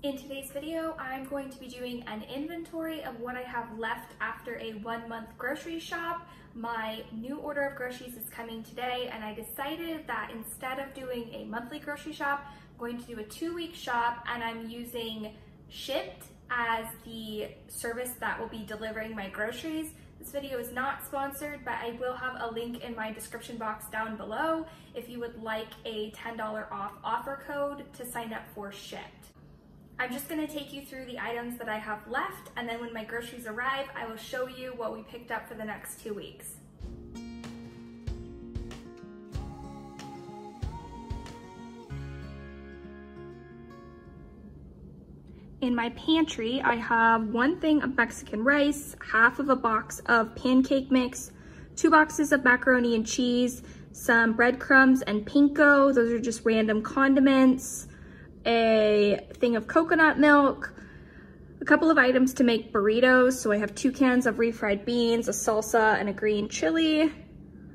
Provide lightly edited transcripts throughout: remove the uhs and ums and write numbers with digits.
In today's video, I'm going to be doing an inventory of what I have left after a 1-month grocery shop. My new order of groceries is coming today, and I decided that instead of doing a monthly grocery shop, I'm going to do a 2-week shop, and I'm using Shipped as the service that will be delivering my groceries. This video is not sponsored, but I will have a link in my description box down below if you would like a $10 off offer code to sign up for Shipped. I'm just going to take you through the items that I have left, and then when my groceries arrive, I will show you what we picked up for the next 2 weeks. In my pantry, I have 1 thing of Mexican rice, half of a box of pancake mix, 2 boxes of macaroni and cheese, some breadcrumbs and panko, those are just random condiments, a thing of coconut milk, a couple of items to make burritos. So I have 2 cans of refried beans, a salsa, and a green chili,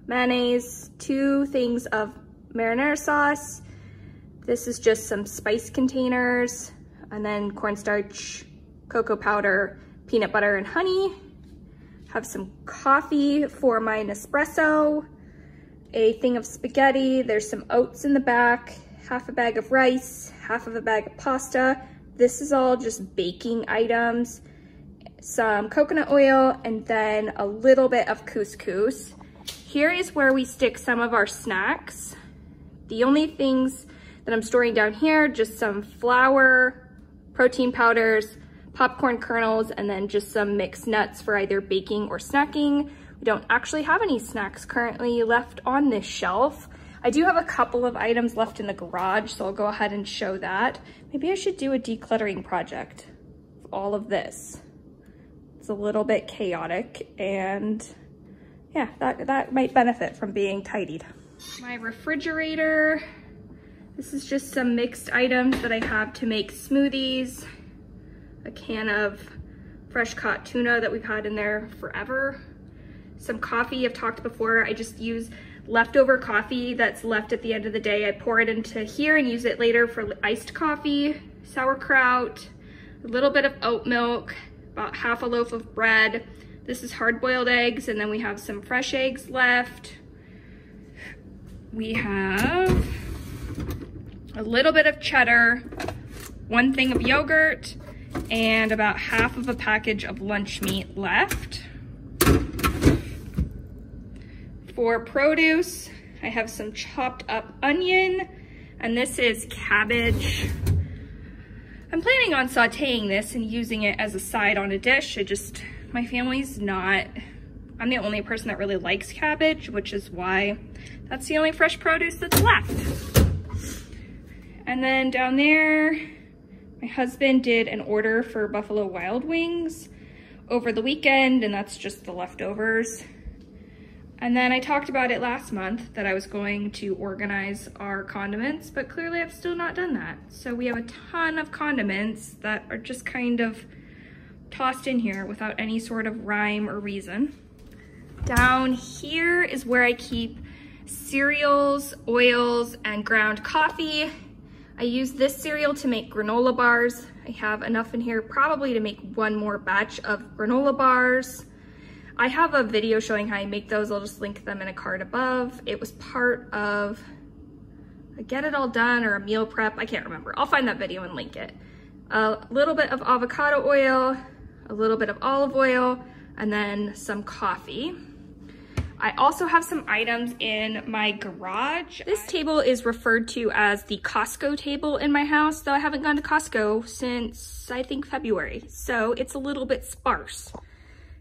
mayonnaise, 2 things of marinara sauce. This is just some spice containers, and then cornstarch, cocoa powder, peanut butter, and honey. Have some coffee for my Nespresso, a thing of spaghetti. There's some oats in the back, half a bag of rice, half of a bag of pasta. This is all just baking items, some coconut oil, and then a little bit of couscous. Here is where we stick some of our snacks. The only things that I'm storing down here, just some flour, protein powders, popcorn kernels, and then just some mixed nuts for either baking or snacking. We don't actually have any snacks currently left on this shelf. I do have a couple of items left in the garage, so I'll go ahead and show that. Maybe I should do a decluttering project of all of this. It's a little bit chaotic, and yeah, that might benefit from being tidied. My refrigerator. This is just some mixed items that I have to make smoothies. A can of fresh caught tuna that we've had in there forever. Some coffee, I've talked before, I just use leftover coffee that's left at the end of the day. I pour it into here and use it later for iced coffee, sauerkraut, a little bit of oat milk, about half a loaf of bread. This is hard-boiled eggs, and then we have some fresh eggs left. We have a little bit of cheddar, 1 thing of yogurt, and about half of a package of lunch meat left. For produce, I have some chopped up onion, and this is cabbage. I'm planning on sauteing this and using it as a side on a dish. My family's not, I'm the only person that really likes cabbage, which is why that's the only fresh produce that's left. And then down there, my husband did an order for Buffalo Wild Wings over the weekend, and that's just the leftovers. And then I talked about it last month that I was going to organize our condiments, but clearly I've still not done that. So we have a ton of condiments that are just kind of tossed in here without any sort of rhyme or reason. Down here is where I keep cereals, oils, and ground coffee. I use this cereal to make granola bars. I have enough in here probably to make 1 more batch of granola bars. I have a video showing how I make those. I'll just link them in a card above. It was part of a Get It All Done or a meal prep. I can't remember. I'll find that video and link it. A little bit of avocado oil, a little bit of olive oil, and then some coffee. I also have some items in my garage. This table is referred to as the Costco table in my house, though I haven't gone to Costco since I think February, so it's a little bit sparse.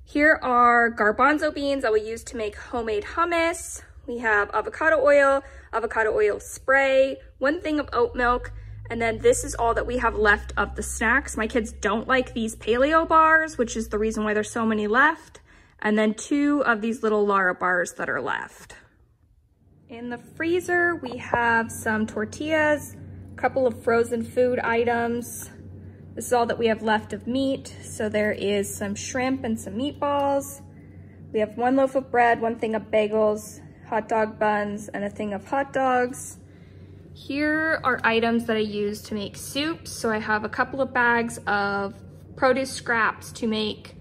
Here are garbanzo beans I will use to make homemade hummus. We have avocado oil spray, 1 thing of oat milk, and then this is all that we have left of the snacks. My kids don't like these paleo bars, which is the reason why there's so many left. And then 2 of these little Lara bars that are left. In the freezer, we have some tortillas, a couple of frozen food items. This is all that we have left of meat. So there is some shrimp and some meatballs. We have 1 loaf of bread, 1 thing of bagels, hot dog buns, and a thing of hot dogs. Here are items that I use to make soups. So I have a couple of bags of produce scraps to make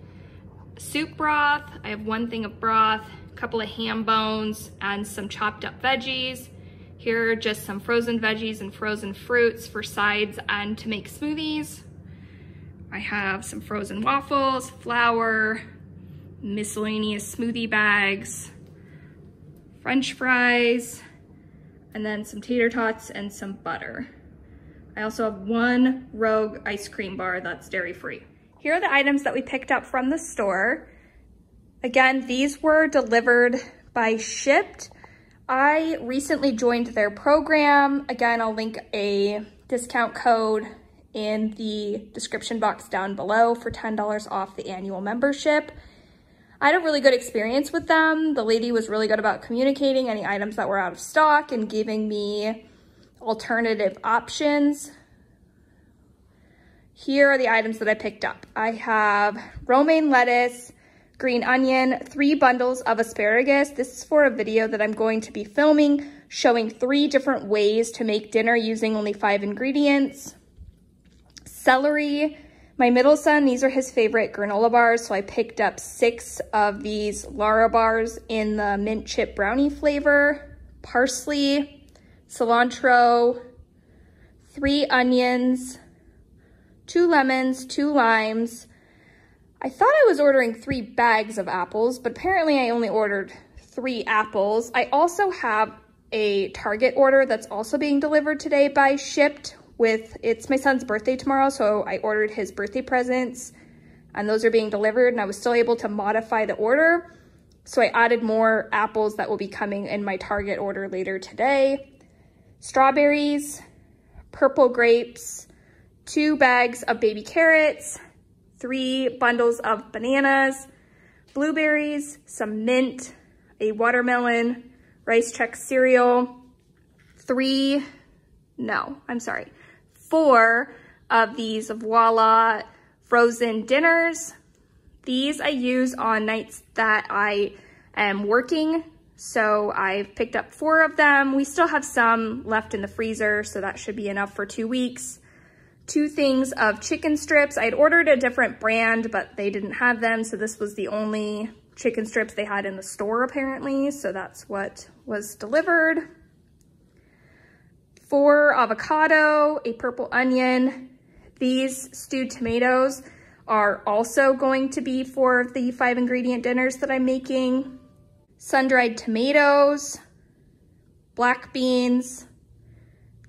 soup broth. I have one thing of broth, a couple of ham bones, and some chopped up veggies. Here are just some frozen veggies and frozen fruits for sides and to make smoothies. I have some frozen waffles, flour, miscellaneous smoothie bags, French fries, and then some tater tots and some butter. I also have one Rogue ice cream bar that's dairy-free. Here are the items that we picked up from the store. Again, these were delivered by Shipt. I recently joined their program. Again, I'll link a discount code in the description box down below for $10 off the annual membership. I had a really good experience with them. The lady was really good about communicating any items that were out of stock and giving me alternative options. Here are the items that I picked up. I have romaine lettuce, green onion, 3 bundles of asparagus. This is for a video that I'm going to be filming, showing 3 different ways to make dinner using only 5 ingredients. Celery. My middle son, these are his favorite granola bars, so I picked up 6 of these Lara bars in the mint chip brownie flavor. Parsley, cilantro, 3 onions, 2 lemons, 2 limes. I thought I was ordering 3 bags of apples, but apparently I only ordered 3 apples. I also have a Target order that's also being delivered today by Shipt. It's my son's birthday tomorrow, so I ordered his birthday presents and those are being delivered, and I was still able to modify the order. So I added more apples that will be coming in my Target order later today. Strawberries, purple grapes, 2 bags of baby carrots, 3 bundles of bananas, blueberries, some mint, a watermelon, Rice Chex cereal, 4 of these Voila frozen dinners. These I use on nights that I am working, so I've picked up 4 of them. We still have some left in the freezer, so that should be enough for 2 weeks. 2 things of chicken strips. I'd ordered a different brand, but they didn't have them, so this was the only chicken strips they had in the store apparently, so that's what was delivered. 4 avocado, a purple onion. These stewed tomatoes are also going to be for the 5 ingredient dinners that I'm making. Sun-dried tomatoes, black beans,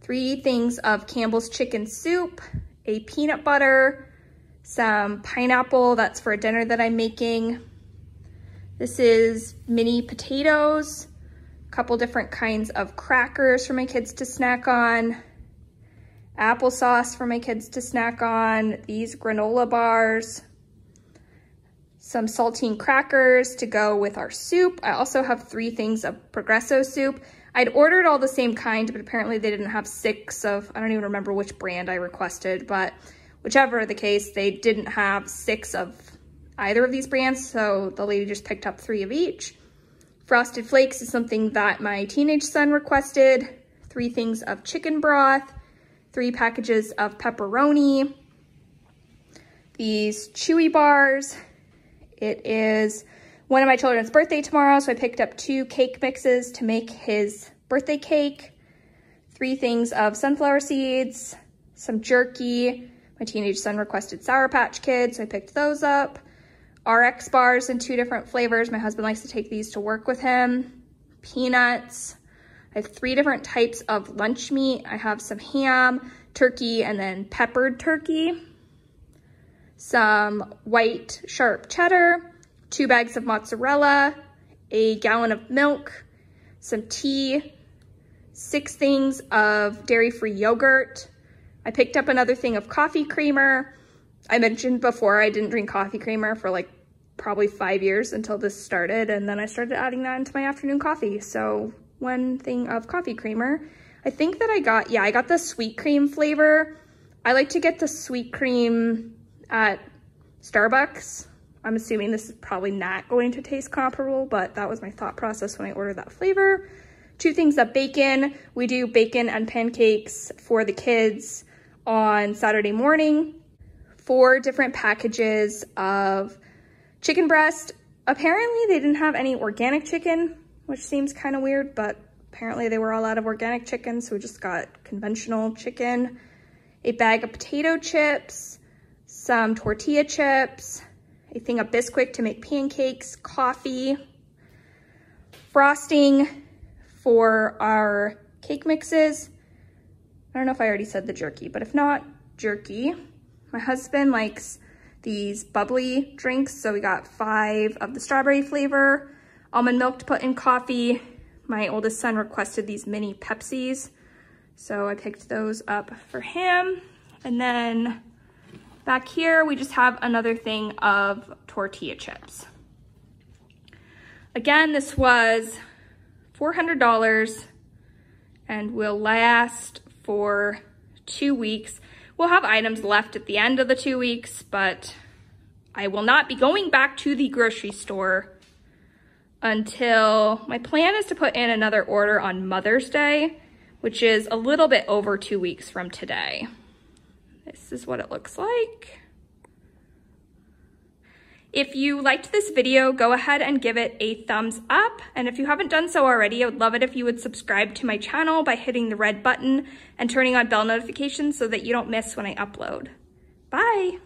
3 things of Campbell's chicken soup, a peanut butter, some pineapple, that's for a dinner that I'm making. This is mini potatoes, a couple different kinds of crackers for my kids to snack on, applesauce for my kids to snack on, these granola bars, some saltine crackers to go with our soup. I also have 3 things of Progresso soup. I'd ordered all the same kind, but apparently they didn't have 6 of, I don't even remember which brand I requested, but whichever the case, they didn't have 6 of either of these brands, so the lady just picked up 3 of each. Frosted Flakes is something that my teenage son requested. 3 things of chicken broth, 3 packages of pepperoni, these chewy bars. It is one of my children's birthday tomorrow, so I picked up 2 cake mixes to make his birthday cake, 3 things of sunflower seeds, some jerky. My teenage son requested Sour Patch Kids, so I picked those up. RX bars in 2 different flavors. My husband likes to take these to work with him. Peanuts. I have 3 different types of lunch meat. I have some ham, turkey, and then peppered turkey. Some white sharp cheddar, 2 bags of mozzarella, a gallon of milk, some tea, 6 things of dairy-free yogurt. I picked up another thing of coffee creamer. I mentioned before I didn't drink coffee creamer for like probably 5 years until this started, and then I started adding that into my afternoon coffee. So 1 thing of coffee creamer. I think that I got the sweet cream flavor. I like to get the sweet cream at Starbucks. I'm assuming this is probably not going to taste comparable, but that was my thought process when I ordered that flavor. 2 things of bacon. We do bacon and pancakes for the kids on Saturday morning. 4 different packages of chicken breast. Apparently they didn't have any organic chicken, which seems kind of weird, but apparently they were all out of organic chicken, so we just got conventional chicken. A bag of potato chips, some tortilla chips, a thing of Bisquick to make pancakes, coffee, frosting for our cake mixes. I don't know if I already said the jerky, but if not, jerky. My husband likes these bubbly drinks, so we got 5 of the strawberry flavor, almond milk to put in coffee. My oldest son requested these mini Pepsis, so I picked those up for him. And then back here, we just have another thing of tortilla chips. Again, this was $400 and will last for 2 weeks. We'll have items left at the end of the 2 weeks, but I will not be going back to the grocery store until, my plan is to put in another order on Mother's Day, which is a little bit over 2 weeks from today. This is what it looks like. If you liked this video, go ahead and give it a thumbs up. And if you haven't done so already, I would love it if you would subscribe to my channel by hitting the red button and turning on bell notifications so that you don't miss when I upload. Bye.